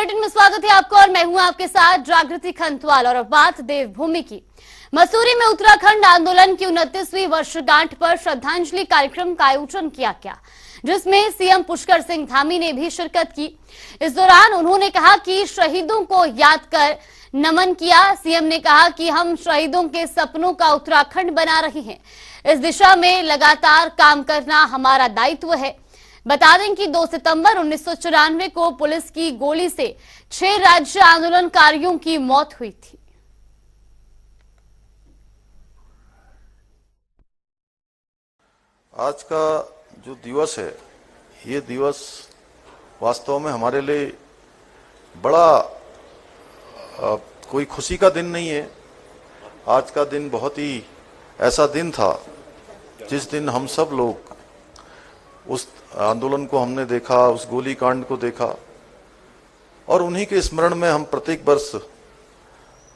Bulletin में स्वागत है आपको और मैं हूं आपके साथ जागृति खंतवाल। और अब बात देवभूमि की। मसूरी में उत्तराखंड आंदोलन की 29वीं वर्षगांठ पर श्रद्धांजलि कार्यक्रम का आयोजन किया गया, जिसमें सीएम पुष्कर सिंह धामी ने भी शिरकत की। इस दौरान उन्होंने कहा कि शहीदों को याद कर नमन किया। सीएम ने कहा कि हम शहीदों के सपनों का उत्तराखंड बना रहे हैं। इस दिशा में लगातार काम करना हमारा दायित्व है। बता दें कि 2 सितंबर 1994 को पुलिस की गोली से 6 राज्य आंदोलनकारियों की मौत हुई थी। आज का जो दिवस है, ये दिवस वास्तव में हमारे लिए बड़ा कोई खुशी का दिन नहीं है। आज का दिन बहुत ही ऐसा दिन था जिस दिन हम सब लोग उस आंदोलन को हमने देखा, उस गोली कांड को देखा, और उन्हीं के स्मरण में हम प्रत्येक वर्ष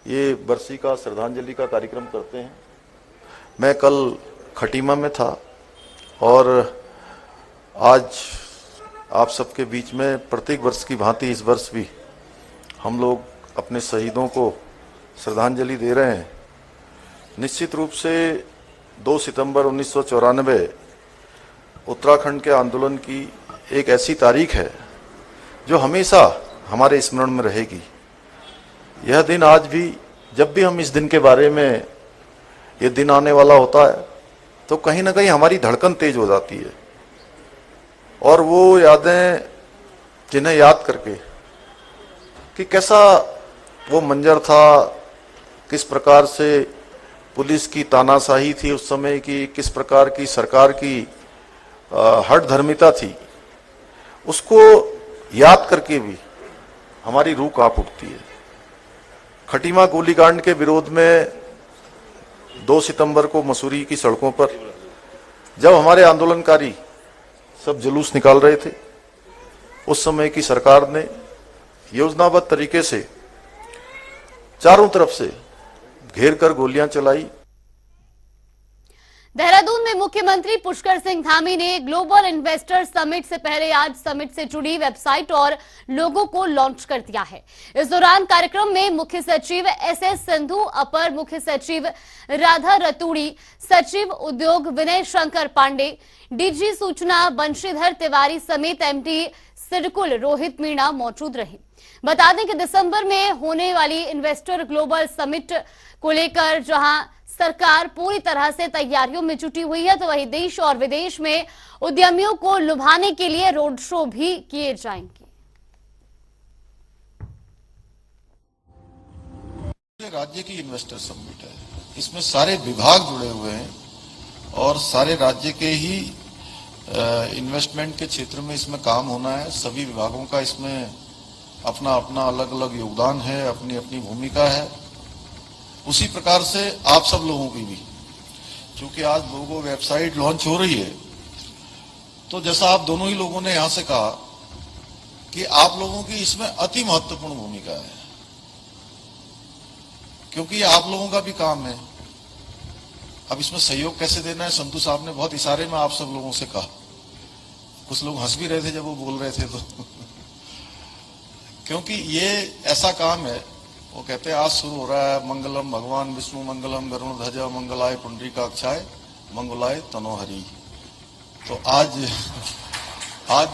ये बरसी का श्रद्धांजलि का कार्यक्रम करते हैं। मैं कल खटीमा में था और आज आप सबके बीच में प्रत्येक वर्ष की भांति इस वर्ष भी हम लोग अपने शहीदों को श्रद्धांजलि दे रहे हैं। निश्चित रूप से 2 सितंबर 1994 उत्तराखंड के आंदोलन की एक ऐसी तारीख है जो हमेशा हमारे स्मरण में रहेगी। यह दिन आज भी, जब भी हम इस दिन के बारे में, ये दिन आने वाला होता है, तो कहीं ना कहीं हमारी धड़कन तेज हो जाती है। और वो यादें जिन्हें याद करके कि कैसा वो मंजर था, किस प्रकार से पुलिस की तानाशाही थी उस समय की, किस प्रकार की सरकार की हठधर्मिता थी, उसको याद करके भी हमारी रूह कांप उठती है। खटीमा गोलीकांड के विरोध में 2 सितंबर को मसूरी की सड़कों पर जब हमारे आंदोलनकारी सब जुलूस निकाल रहे थे, उस समय की सरकार ने योजनाबद्ध तरीके से चारों तरफ से घेर कर गोलियां चलाई। देहरादून में मुख्यमंत्री पुष्कर सिंह धामी ने ग्लोबल इन्वेस्टर समिट से पहले आज समिट से जुड़ी वेबसाइट और लोगो को लॉन्च कर दिया है। इस दौरान कार्यक्रम में मुख्य सचिव एसएस संधू, अपर मुख्य सचिव राधा रतूड़ी, सचिव उद्योग विनय शंकर पांडे, डीजी सूचना बंशीधर तिवारी समेत एमडी सिडकुल रोहित मीणा मौजूद रहे। बता दें कि दिसंबर में होने वाली इन्वेस्टर ग्लोबल समिट को लेकर जहां सरकार पूरी तरह से तैयारियों में जुटी हुई है, तो वहीं देश और विदेश में उद्यमियों को लुभाने के लिए रोड शो भी किए जाएंगे। राज्य की इन्वेस्टर समिट है, इसमें सारे विभाग जुड़े हुए हैं और सारे राज्य के ही इन्वेस्टमेंट के क्षेत्र में इसमें काम होना है। सभी विभागों का इसमें अपना अपना अलग अलग योगदान है, अपनी अपनी भूमिका है। उसी प्रकार से आप सब लोगों की भी, क्योंकि आज लोगो वेबसाइट लॉन्च हो रही है, तो जैसा आप दोनों ही लोगों ने यहां से कहा कि आप लोगों की इसमें अति महत्वपूर्ण भूमिका है, क्योंकि ये आप लोगों का भी काम है। अब इसमें सहयोग कैसे देना है, संतू साहब ने बहुत इशारे में आप सब लोगों से कहा। कुछ लोग हंस भी रहे थे जब वो बोल रहे थे तो क्योंकि ये ऐसा काम है, वो कहते हैं आज शुरू हो रहा है मंगलम भगवान विष्णु मंगलम गरुण ध्वज मंगलाय पुंडरीकाक्षाय मंगलाय तनोहरि। तो आज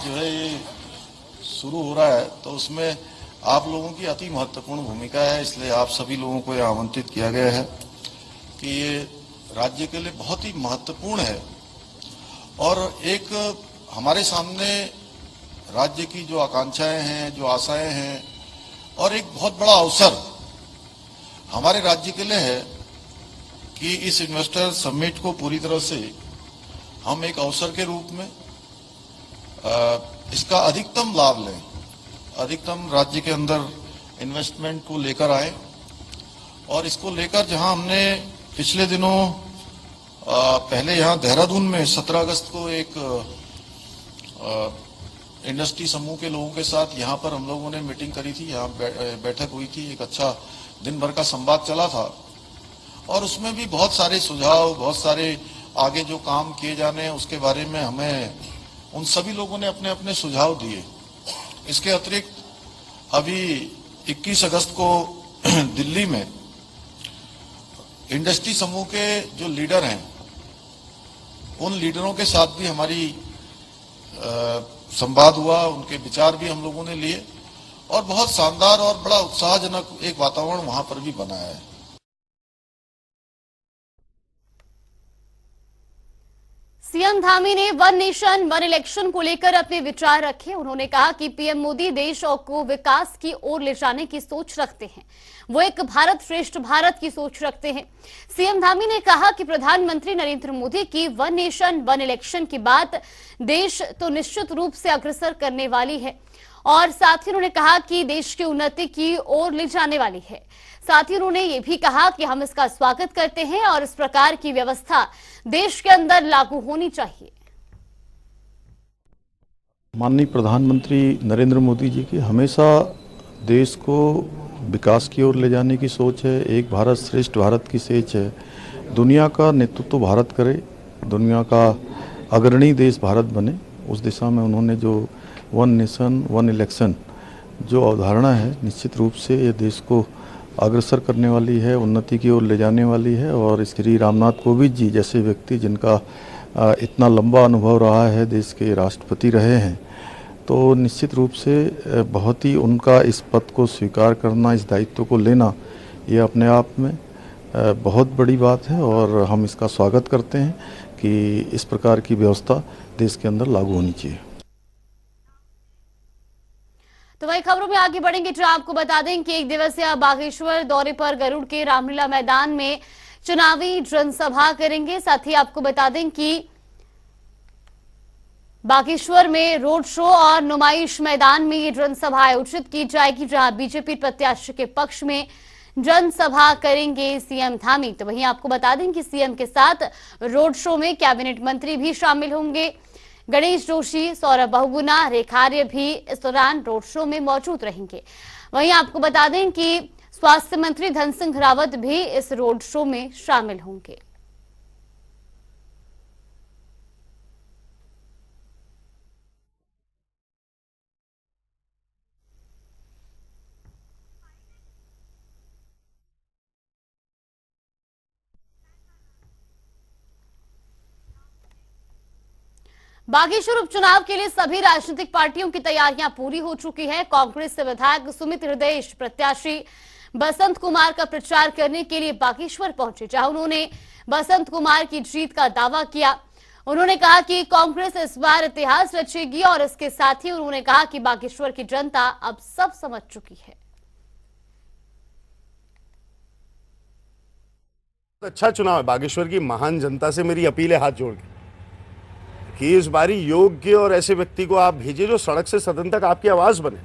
जो है ये शुरू हो रहा है, तो उसमें आप लोगों की अति महत्वपूर्ण भूमिका है। इसलिए आप सभी लोगों को यह आमंत्रित किया गया है कि ये राज्य के लिए बहुत ही महत्वपूर्ण है और एक हमारे सामने राज्य की जो आकांक्षाएं हैं, जो आशाएं हैं, और एक बहुत बड़ा अवसर हमारे राज्य के लिए है कि इस इन्वेस्टर समिट को पूरी तरह से हम एक अवसर के रूप में इसका अधिकतम लाभ लें, अधिकतम राज्य के अंदर इन्वेस्टमेंट को लेकर आए। और इसको लेकर जहां हमने पिछले दिनों पहले यहां देहरादून में 17 अगस्त को एक इंडस्ट्री समूह के लोगों के साथ यहाँ पर हम लोगों ने मीटिंग करी थी, यहाँ बैठक हुई थी, एक अच्छा दिन भर का संवाद चला था और उसमें भी बहुत सारे सुझाव, बहुत सारे आगे जो काम किए जाने हैं उसके बारे में हमें उन सभी लोगों ने अपने अपने सुझाव दिए। इसके अतिरिक्त अभी 21 अगस्त को दिल्ली में इंडस्ट्री समूह के जो लीडर हैं उन लीडरों के साथ भी हमारी संवाद हुआ, उनके विचार भी हम लोगों ने लिए और बहुत शानदार और बड़ा उत्साहजनक एक वातावरण वहां पर भी बना है। सीएम धामी ने वन नेशन वन इलेक्शन को लेकर अपने विचार रखे। उन्होंने कहा कि पीएम मोदी देश को विकास की ओर ले जाने की सोच रखते हैं, वो एक भारत श्रेष्ठ भारत की सोच रखते हैं। सीएम धामी ने कहा कि प्रधानमंत्री नरेंद्र मोदी की वन नेशन वन इलेक्शन की बात देश तो निश्चित रूप से अग्रसर करने वाली है और साथ ही उन्होंने कहा कि देश की उन्नति की ओर ले जाने वाली है। साथ ही उन्होंने ये भी कहा कि हम इसका स्वागत करते हैं और इस प्रकार की व्यवस्था देश के अंदर लागू होनी चाहिए। माननीय प्रधानमंत्री नरेंद्र मोदी जी की हमेशा देश को विकास की ओर ले जाने की सोच है, एक भारत श्रेष्ठ भारत की सोच है। दुनिया का नेतृत्व भारत करे, दुनिया का अग्रणी देश भारत बने, उस दिशा में उन्होंने जो वन नेशन वन इलेक्शन जो अवधारणा है, निश्चित रूप से ये देश को अग्रसर करने वाली है, उन्नति की ओर ले जाने वाली है। और श्री रामनाथ कोविंद जी जैसे व्यक्ति जिनका इतना लंबा अनुभव रहा है, देश के राष्ट्रपति रहे हैं, तो निश्चित रूप से बहुत ही उनका इस पद को स्वीकार करना, इस दायित्व को लेना, ये अपने आप में बहुत बड़ी बात है और हम इसका स्वागत करते हैं कि इस प्रकार की व्यवस्था देश के अंदर लागू होनी चाहिए। तो वही खबरों में आगे बढ़ेंगे जो आपको बता दें कि एक दिवसीय बागेश्वर दौरे पर गरुड़ के रामलीला मैदान में चुनावी जनसभा करेंगे। साथ ही आपको बता दें कि बागेश्वर में रोड शो और नुमाइश मैदान में ये जनसभा आयोजित की जाएगी, जहां बीजेपी प्रत्याशी के पक्ष में जनसभा करेंगे सीएम धामी। तो वहीं आपको बता दें कि सीएम के साथ रोड शो में कैबिनेट मंत्री भी शामिल होंगे। गणेश जोशी, सौरभ बहुगुणा, रेखा आर्य भी इस दौरान रोड शो में मौजूद रहेंगे। वहीं आपको बता दें कि स्वास्थ्य मंत्री धन सिंह रावत भी इस रोड शो में शामिल होंगे। बागेश्वर उपचुनाव के लिए सभी राजनीतिक पार्टियों की तैयारियां पूरी हो चुकी है। कांग्रेस से विधायक सुमित हृदय प्रत्याशी बसंत कुमार का प्रचार करने के लिए बागेश्वर पहुंचे, जहां उन्होंने बसंत कुमार की जीत का दावा किया। उन्होंने कहा कि कांग्रेस इस बार इतिहास रचेगी और इसके साथ ही उन्होंने कहा कि बागेश्वर की जनता अब सब समझ चुकी है। अच्छा चुनाव है। बागेश्वर की महान जनता से मेरी अपील है हाथ जोड़ के कि इस बारी योग्य और ऐसे व्यक्ति को आप भेजिए जो सड़क से सदन तक आपकी आवाज बने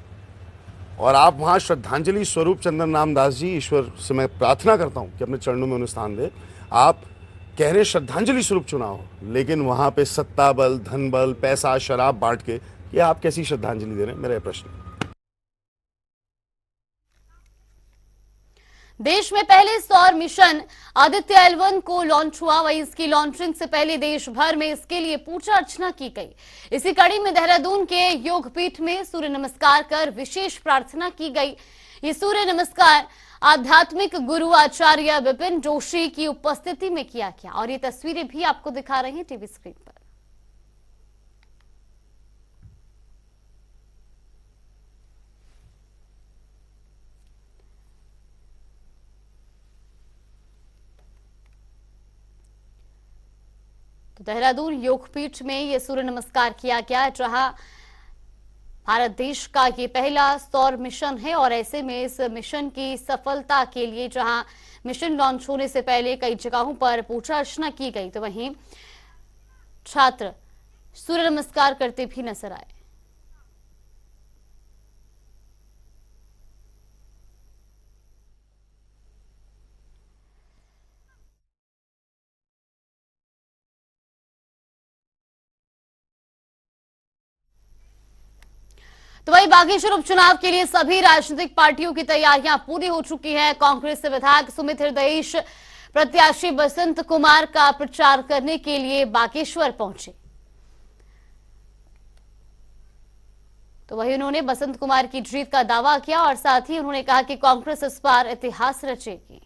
और आप वहां श्रद्धांजलि स्वरूप चंदन रामदास जी, ईश्वर से मैं प्रार्थना करता हूं कि अपने चरणों में उन्हें स्थान दे। आप कह रहे श्रद्धांजलि स्वरूप चुनाव हो, लेकिन वहां पे सत्ता बल, धन बल, पैसा, शराब बांट के ये आप कैसी श्रद्धांजलि दे रहे हैं, मेरा यह प्रश्न है। देश में पहले सौर मिशन आदित्य L1 को लॉन्च हुआ। वहीं इसकी लॉन्चिंग से पहले देश भर में इसके लिए पूजा अर्चना की गई। इसी कड़ी में देहरादून के योगपीठ में सूर्य नमस्कार कर विशेष प्रार्थना की गई। ये सूर्य नमस्कार आध्यात्मिक गुरु आचार्य विपिन जोशी की उपस्थिति में किया गया और ये तस्वीरें भी आपको दिखा रहे हैं टीवी स्क्रीन पर। तो देहरादून योगपीठ में ये सूर्य नमस्कार किया गया, जहां भारत देश का ये पहला सौर मिशन है और ऐसे में इस मिशन की सफलता के लिए जहां मिशन लॉन्च होने से पहले कई जगहों पर पूजा अर्चना की गई, तो वहीं छात्र सूर्य नमस्कार करते भी नजर आए। तो वही बागेश्वर उपचुनाव के लिए सभी राजनीतिक पार्टियों की तैयारियां पूरी हो चुकी है। कांग्रेस से विधायक सुमित हृदय प्रत्याशी बसंत कुमार का प्रचार करने के लिए बागेश्वर पहुंचे। तो वही उन्होंने बसंत कुमार की जीत का दावा किया और साथ ही उन्होंने कहा कि कांग्रेस इस बार इतिहास रचेगी।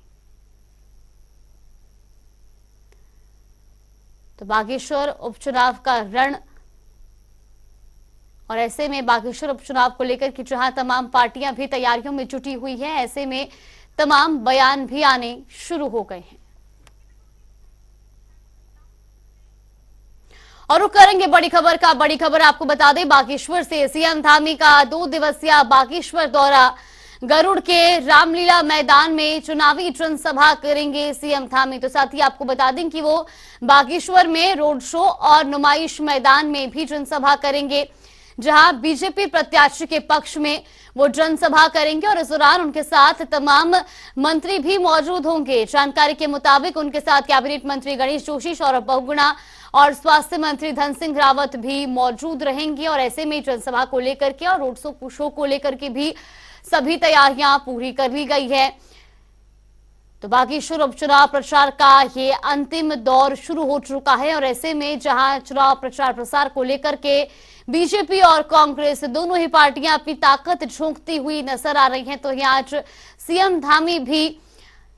तो बागेश्वर उपचुनाव का रण, और ऐसे में बागेश्वर उपचुनाव को लेकर कि जहां तमाम पार्टियां भी तैयारियों में जुटी हुई हैं, ऐसे में तमाम बयान भी आने शुरू हो गए हैं। और रुक करेंगे बड़ी खबर का। बड़ी खबर आपको बता दें, बागेश्वर से सीएम धामी का 2 दिवसीय बागेश्वर दौरा। गरुड़ के रामलीला मैदान में चुनावी जनसभा करेंगे सीएम धामी। तो साथ ही आपको बता दें कि वो बागेश्वर में रोड शो और नुमाइश मैदान में भी जनसभा करेंगे, जहां बीजेपी प्रत्याशी के पक्ष में वो जनसभा करेंगे और इस दौरान उनके साथ तमाम मंत्री भी मौजूद होंगे। जानकारी के मुताबिक उनके साथ कैबिनेट मंत्री गणेश जोशी, सौरभ बहुगुणा और स्वास्थ्य मंत्री धन सिंह रावत भी मौजूद रहेंगे। और ऐसे में जनसभा को लेकर के और रोड शो को लेकर के भी सभी तैयारियां पूरी कर ली गई है। तो बागेश्वर उपचुनाव प्रचार का ये अंतिम दौर शुरू हो चुका है और ऐसे में जहां चुनाव प्रचार प्रसार को लेकर के बीजेपी और कांग्रेस दोनों ही पार्टियां अपनी ताकत झोंकती हुई नजर आ रही हैं, तो यहाँ आज सीएम धामी भी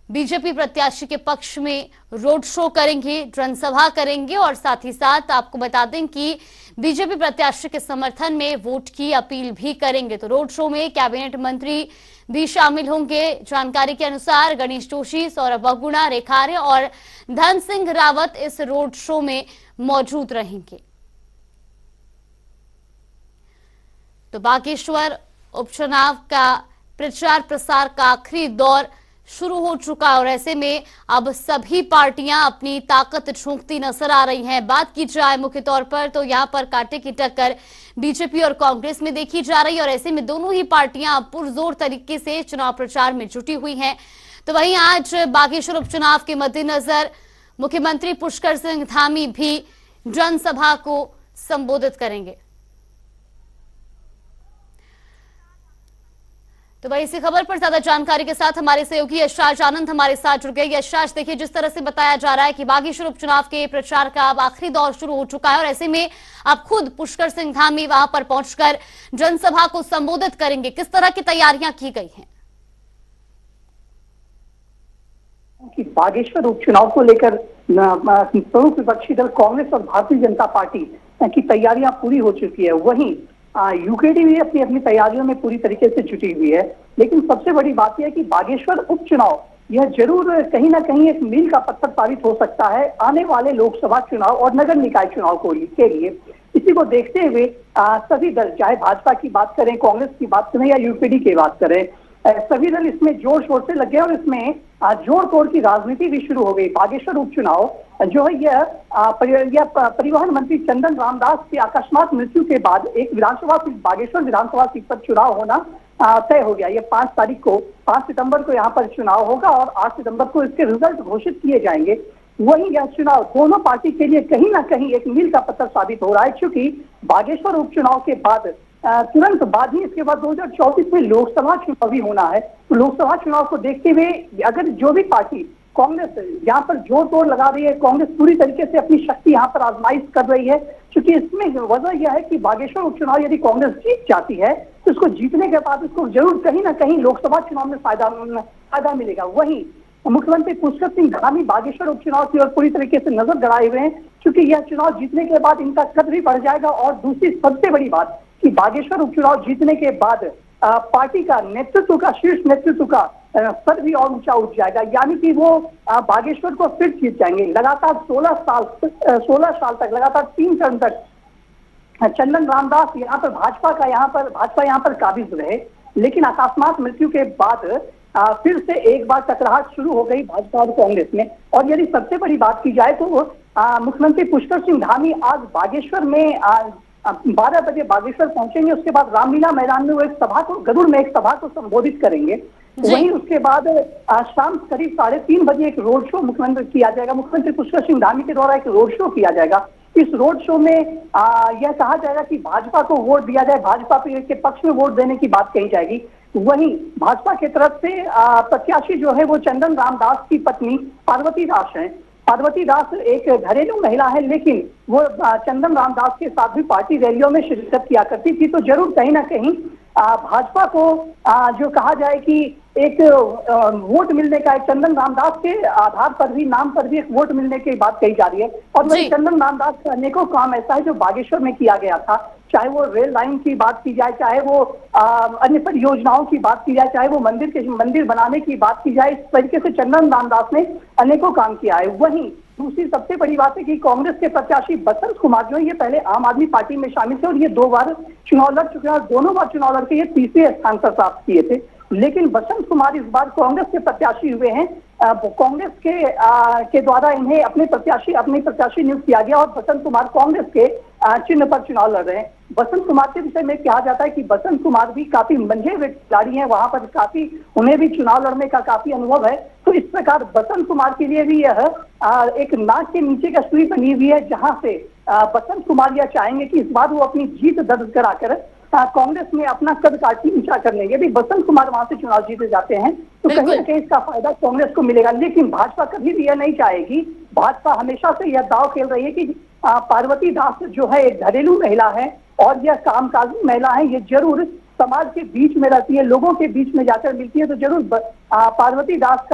बीजेपी प्रत्याशी के पक्ष में रोड शो करेंगे, जनसभा करेंगे और साथ ही साथ आपको बता दें कि बीजेपी प्रत्याशी के समर्थन में वोट की अपील भी करेंगे। तो रोड शो में कैबिनेट मंत्री भी शामिल होंगे। जानकारी के अनुसार गणेश जोशी, सौरभ बहुगुणा, रेखा आर्य और धन सिंह रावत इस रोड शो में मौजूद रहेंगे। तो बागेश्वर उपचुनाव का प्रचार प्रसार का आखिरी दौर शुरू हो चुका है और ऐसे में अब सभी पार्टियां अपनी ताकत झोंकती नजर आ रही हैं। बात की जाए मुख्य तौर पर तो यहां पर कांटे की टक्कर बीजेपी और कांग्रेस में देखी जा रही है और ऐसे में दोनों ही पार्टियां पुरजोर तरीके से चुनाव प्रचार में जुटी हुई हैं। तो वहीं आज बागेश्वर उपचुनाव के मद्देनजर मुख्यमंत्री पुष्कर सिंह धामी भी जनसभा को संबोधित करेंगे। तो भाई इसी खबर पर ज्यादा जानकारी के साथ हमारे सहयोगी यशराज आनंद हमारे साथ जुड़ गए। यशराज, देखिए जिस तरह से बताया जा रहा है कि बागेश्वर उपचुनाव के प्रचार का अब आखिरी दौर शुरू हो चुका है और ऐसे में अब खुद पुष्कर सिंह धामी वहां पर पहुंचकर जनसभा को संबोधित करेंगे। किस तरह की तैयारियां की गई हैं? कि बागेश्वर उपचुनाव को लेकर प्रमुख विपक्षी दल कांग्रेस और भारतीय जनता पार्टी की तैयारियां पूरी हो चुकी है। वहीं यूकेडी भी अपनी तैयारियों में पूरी तरीके से जुटी हुई है। लेकिन सबसे बड़ी बात यह है कि बागेश्वर उपचुनाव यह जरूर कहीं ना कहीं एक मील का पत्थर साबित हो सकता है आने वाले लोकसभा चुनाव और नगर निकाय चुनाव के लिए। इसी को देखते हुए सभी दल, चाहे भाजपा की बात करें, कांग्रेस की बात करें या यूकेडी की बात करें, सभी दल इसमें जोर शोर से लगे और इसमें जोड़ तोड़ की राजनीति भी शुरू हो गई। बागेश्वर उपचुनाव जो है यह परिवहन मंत्री चंदन रामदास की अकस्मात मृत्यु के बाद एक विधानसभा सीट, बागेश्वर विधानसभा सीट पर चुनाव होना तय हो गया। ये 5 सितंबर को यहाँ पर चुनाव होगा और 8 सितंबर को इसके रिजल्ट घोषित किए जाएंगे। वहीं यह चुनाव दोनों पार्टी के लिए कहीं ना कहीं एक मील का पत्थर साबित हो रहा है, क्योंकि बागेश्वर उपचुनाव के बाद तुरंत बाद ही इसके बाद 2024 में लोकसभा चुनाव भी होना है। तो लोकसभा चुनाव को देखते हुए अगर जो भी पार्टी, कांग्रेस यहाँ पर जोर तोड़ लगा रही है, कांग्रेस पूरी तरीके से अपनी शक्ति यहाँ पर आजमाइश कर रही है, क्योंकि इसमें वजह यह है कि बागेश्वर उपचुनाव यदि कांग्रेस जीत जाती है तो इसको जीतने के बाद इसको जरूर कहीं ना कहीं लोकसभा चुनाव में फायदा मिलेगा। वहीं मुख्यमंत्री पुष्कर सिंह धामी बागेश्वर उपचुनाव की ओर पूरी तरीके से नजर गड़ाए हुए हैं, क्योंकि यह चुनाव जीतने के बाद इनका कद भी बढ़ जाएगा। और दूसरी सबसे बड़ी बात कि बागेश्वर उपचुनाव जीतने के बाद पार्टी का नेतृत्व का, शीर्ष नेतृत्व का स्तर भी और ऊंचा उठ जाएगा, यानी कि वो बागेश्वर को फिर जीत जाएंगे। लगातार 16 साल तक लगातार 3 टर्म तक चंदन रामदास भाजपा यहाँ पर काबिज रहे, लेकिन अकस्मात मृत्यु के बाद फिर से एक बार टकराहट शुरू हो गई भाजपा और कांग्रेस में। और यदि सबसे बड़ी बात की जाए तो मुख्यमंत्री पुष्कर सिंह धामी आज बागेश्वर में 12 बजे बागेश्वर पहुंचेंगे। उसके बाद रामलीला मैदान में वो गरुड़ में एक सभा को संबोधित करेंगे। वहीं उसके बाद शाम करीब 3:30 बजे एक रोड शो मुख्यमंत्री किया जाएगा। मुख्यमंत्री पुष्कर सिंह धामी के द्वारा एक रोड शो किया जाएगा। इस रोड शो में यह कहा जाएगा कि भाजपा को वोट दिया जाए, भाजपा के पक्ष में वोट देने की बात कही जाएगी। वहीं भाजपा की तरफ से प्रत्याशी जो है वो चंदन रामदास की पत्नी पार्वती दास हैं। पार्वती दास एक घरेलू महिला है, लेकिन वो चंदन रामदास के साथ भी पार्टी रैलियों में शिरकत किया करती थी। तो जरूर कहीं ना कहीं भाजपा को जो कहा जाए कि एक वोट मिलने का, एक चंदन रामदास के आधार पर भी, नाम पर भी एक वोट मिलने की बात कही जा रही है। और वही चंदन रामदास का अनेकों काम ऐसा है जो बागेश्वर में किया गया था, चाहे वो रेल लाइन की बात की जाए, चाहे वो अन्य परियोजनाओं की बात की जाए, चाहे वो मंदिर बनाने की बात की जाए, इस तरीके से चंदन रामदास ने अनेकों काम किया है। वहीं दूसरी सबसे बड़ी बात है कि कांग्रेस के प्रत्याशी बसंत कुमार जो है, ये पहले आम आदमी पार्टी में शामिल थे और ये 2 बार चुनाव लड़ चुके हैं और दोनों बार चुनाव लड़के ये तीसरे स्थान पर प्राप्त किए थे। लेकिन बसंत कुमार इस बार कांग्रेस के प्रत्याशी हुए हैं। कांग्रेस के द्वारा इन्हें अपने प्रत्याशी नियुक्त किया गया और बसंत कुमार कांग्रेस के चिन्ह पर चुनाव लड़ रहे हैं। बसंत कुमार के विषय में कहा जाता है कि बसंत कुमार भी काफी मंझे हुए खिलाड़ी हैं, वहां पर काफी उन्हें भी चुनाव लड़ने का काफी अनुभव है। तो इस प्रकार बसंत कुमार के लिए भी यह एक नाक के नीचे का सुई बनी हुई है, जहां से बसंत कुमार यह चाहेंगे कि इस बार वो अपनी जीत दर्ज कराकर कांग्रेस में अपना कद काठी ऊंचा कर लेंगे। भी बसंत कुमार वहां से चुनाव जीते जाते हैं तो कहीं ना कहीं इसका फायदा कांग्रेस को मिलेगा। लेकिन भाजपा कभी भी यह नहीं चाहेगी, भाजपा हमेशा से यह दाव खेल रही है कि पार्वती दास जो है एक घरेलू महिला है और यह कामकाजी महिला है, ये जरूर समाज के बीच में रहती है, लोगों के बीच में जाकर मिलती है। तो जरूर पार्वती दास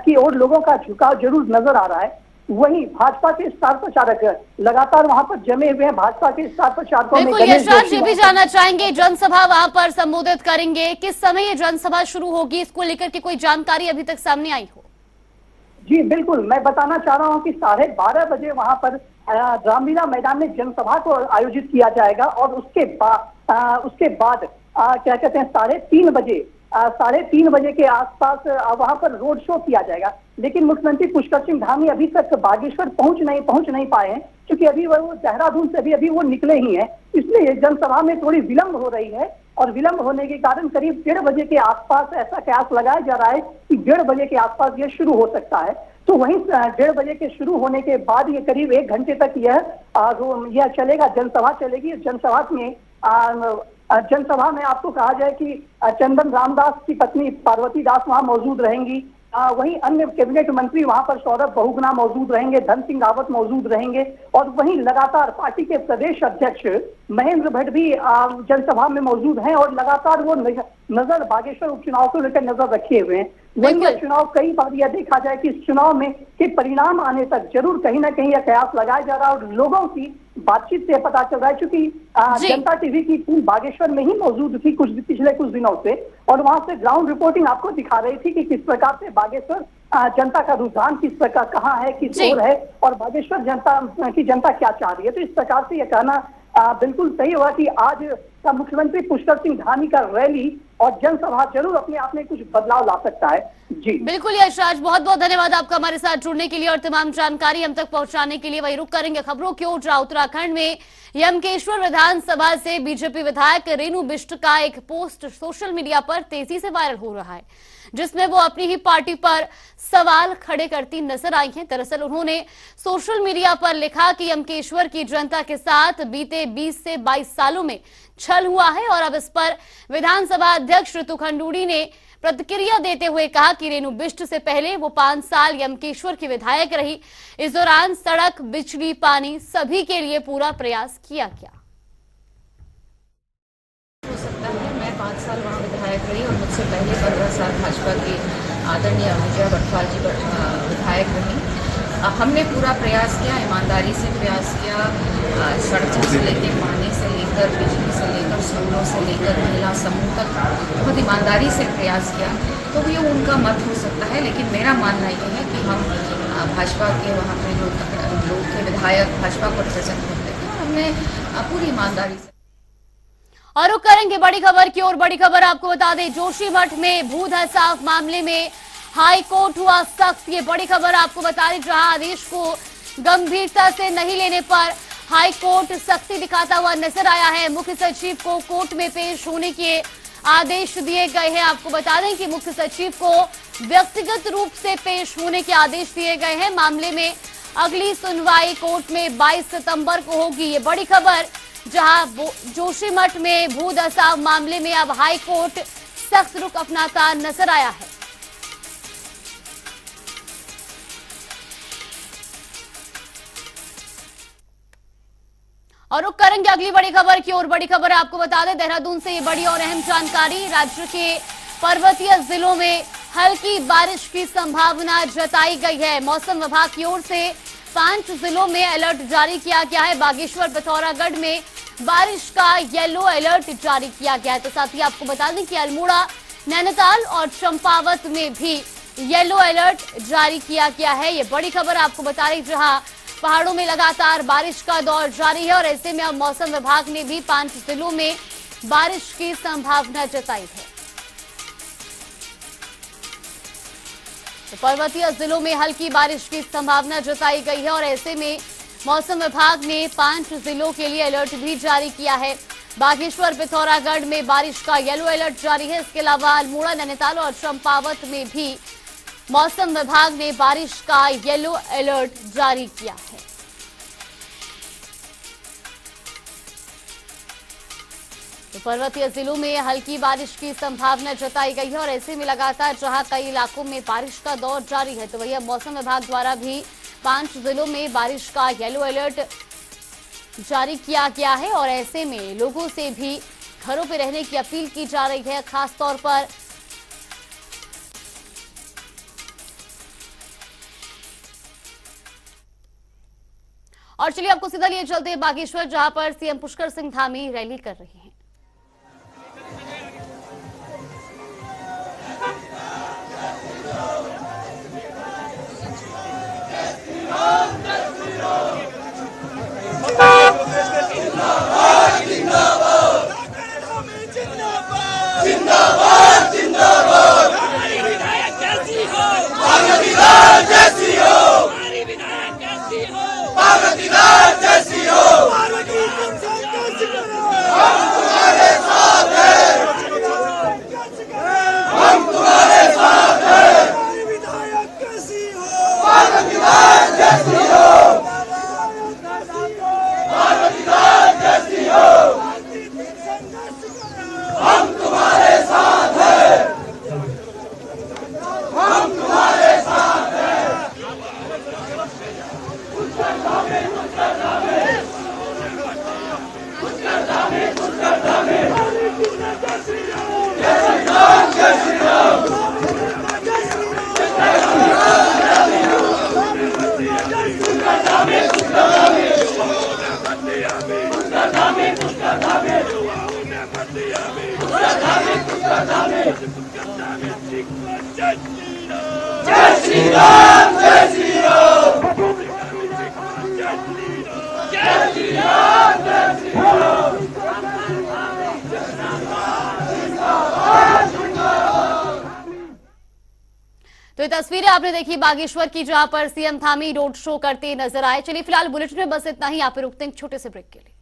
की ओर लोगों का झुकाव जरूर नजर आ रहा है। वहीं भाजपा के स्टार प्रचारक लगातार वहां पर जमे हुए हैं। भाजपा के स्टार प्रचारकों में यशराज ये भी जानना चाहेंगे, जनसभा वहां पर संबोधित करेंगे, किस समय ये जनसभा शुरू होगी, इसको लेकर के कोई जानकारी अभी तक सामने आई हो? जी बिल्कुल, मैं बताना चाह रहा हूं कि 12:30 बजे वहां पर रामलीला मैदान में जनसभा को आयोजित किया जाएगा और उसके बाद क्या कहते हैं 3:30 बजे के आसपास वहां पर रोड शो किया जाएगा। लेकिन मुख्यमंत्री पुष्कर सिंह धामी अभी तक बागेश्वर पहुंच नहीं पाए हैं, क्योंकि अभी वो देहरादून से अभी वो निकले ही हैं। इसलिए जनसभा में थोड़ी विलंब हो रही है और विलंब होने के कारण करीब 1:30 बजे के आसपास ऐसा कयास लगाया जा रहा है कि 1:30 बजे के आसपास ये शुरू हो सकता है। तो वहीं 1:30 बजे के शुरू होने के बाद ये करीब 1 घंटे तक यह चलेगा, जनसभा चलेगी। जनसभा में आपको कहा जाए कि चंदन रामदास की पत्नी पार्वती दास वहां मौजूद रहेंगी। वहीं अन्य कैबिनेट मंत्री वहां पर सौरभ बहुगुणा मौजूद रहेंगे, धन सिंह रावत मौजूद रहेंगे और वहीं लगातार पार्टी के प्रदेश अध्यक्ष महेंद्र भट्ट भी जनसभा में मौजूद हैं और लगातार वो नजर बागेश्वर उपचुनाव को लेकर नजर रखे हुए हैं। वहीं चुनाव कई बार यह देखा जाए कि इस चुनाव में के परिणाम आने तक जरूर कहीं ना कहीं यह कयास लगाया जा रहा है और लोगों की बातचीत से पता चल रहा है, क्योंकि जनता टीवी की टीम बागेश्वर में ही मौजूद थी पिछले कुछ दिनों से और वहां से ग्राउंड रिपोर्टिंग आपको दिखा रही थी कि किस प्रकार से बागेश्वर जनता का रुझान किस प्रकार कहाँ है, किस ओर है और बागेश्वर जनता क्या चाह रही है। तो इस प्रकार से यह कहना बिल्कुल सही होगा कि आज का मुख्यमंत्री पुष्कर सिंह धामी का रैली और जनसभा जरूर अपने आप में कुछ बदलाव ला सकता है। जी बिल्कुल यशराज, बहुत बहुत धन्यवाद आपका हमारे साथ जुड़ने के लिए और तमाम जानकारी हम तक पहुंचाने के लिए। वही रुक करेंगे खबरों की ओर, जहां उत्तराखंड में यमकेश्वर विधानसभा से बीजेपी विधायक रेणु बिष्ट का एक पोस्ट सोशल मीडिया पर तेजी से वायरल हो रहा है, जिसमें वो अपनी ही पार्टी पर सवाल खड़े करती नजर आई हैं। दरअसल उन्होंने सोशल मीडिया पर लिखा कि यमकेश्वर की जनता के साथ बीते 20 से 22 सालों में छल हुआ है और अब इस पर विधानसभा अध्यक्ष ऋतु खंडूड़ी ने प्रतिक्रिया देते हुए कहा कि रेणु बिष्ट से पहले वो 5 साल यमकेश्वर की विधायक रही। इस दौरान सड़क, बिजली, पानी सभी के लिए पूरा प्रयास किया गया। हो सकता है मैं 5 साल वहाँ विधायक रही और मुझसे पहले 15 साल भाजपा की आदरणीय विजया बटवाल जी विधायक रही। हमने पूरा प्रयास किया, ईमानदारी से प्रयास किया, सड़कों से लेकर पानी से लेकर बिजली से लेकर स्कूलों से लेकर महिला समूह तक बहुत ईमानदारी से प्रयास किया। तो ये उनका मत हो सकता है, लेकिन मेरा मानना ये है कि हम भाजपा के वहाँ पे लोग के विधायक भाजपा को रिप्रेजेंट करते हैं। हमने पूरी ईमानदारी से और रुक करेंगे बड़ी खबर की ओर। बड़ी खबर आपको बता दें, जोशीमठ में भू धसाव मामले में हाई कोर्ट हुआ सख्त। ये बड़ी खबर आपको बता दें, जहां आदेश को गंभीरता से नहीं लेने पर हाई कोर्ट सख्ती दिखाता हुआ नजर आया है। मुख्य सचिव को कोर्ट में पेश होने के आदेश दिए गए हैं। आपको बता दें कि मुख्य सचिव को व्यक्तिगत रूप से पेश होने के आदेश दिए गए हैं। मामले में अगली सुनवाई कोर्ट में 22 सितंबर को होगी। ये बड़ी खबर, जहां जोशीमठ में भू धसाव मामले में अब हाई कोर्ट सख्त रुख अपनाता नजर आया है। और रुक करेंगे अगली बड़ी खबर की ओर। बड़ी खबर आपको बता दें, देहरादून से ये बड़ी और अहम जानकारी। राज्य के पर्वतीय जिलों में हल्की बारिश की संभावना जताई गई है। मौसम विभाग की ओर से 5 जिलों में अलर्ट जारी किया गया है। बागेश्वर, पिथौरागढ़ में बारिश का येलो अलर्ट जारी किया गया है। तो साथ ही आपको बता दें कि अल्मोड़ा, नैनीताल और चंपावत में भी येलो अलर्ट जारी किया गया है। ये बड़ी खबर आपको बता रही, जहां पहाड़ों में लगातार बारिश का दौर जारी है और ऐसे में अब मौसम विभाग ने भी 5 जिलों में बारिश की संभावना जताई है। तो पर्वतीय जिलों में हल्की बारिश की संभावना जताई गई है और ऐसे में मौसम विभाग ने 5 जिलों के लिए अलर्ट भी जारी किया है। बागेश्वर, पिथौरागढ़ में बारिश का येलो अलर्ट जारी है। इसके अलावा अल्मोड़ा, नैनीताल और चंपावत में भी मौसम विभाग ने बारिश का येलो अलर्ट जारी किया है। तो पर्वतीय जिलों में हल्की बारिश की संभावना जताई गई है और ऐसे में लगातार जहां कई इलाकों में बारिश का दौर जारी है, तो वही मौसम विभाग द्वारा भी 5 जिलों में बारिश का येलो अलर्ट जारी किया गया है और ऐसे में लोगों से भी घरों पर रहने की अपील की जा रही है, खास तौर पर और चलिए आपको सीधा लिए चलते हैं बागेश्वर, जहां पर सीएम पुष्कर सिंह धामी रैली कर रहे हैं। तो ये तस्वीरें आपने देखी बागेश्वर की, जहां पर सीएम धामी रोड शो करते नजर आए। चलिए फिलहाल बुलेटिन में बस इतना ही। आप रुकते हैं छोटे से ब्रेक के लिए।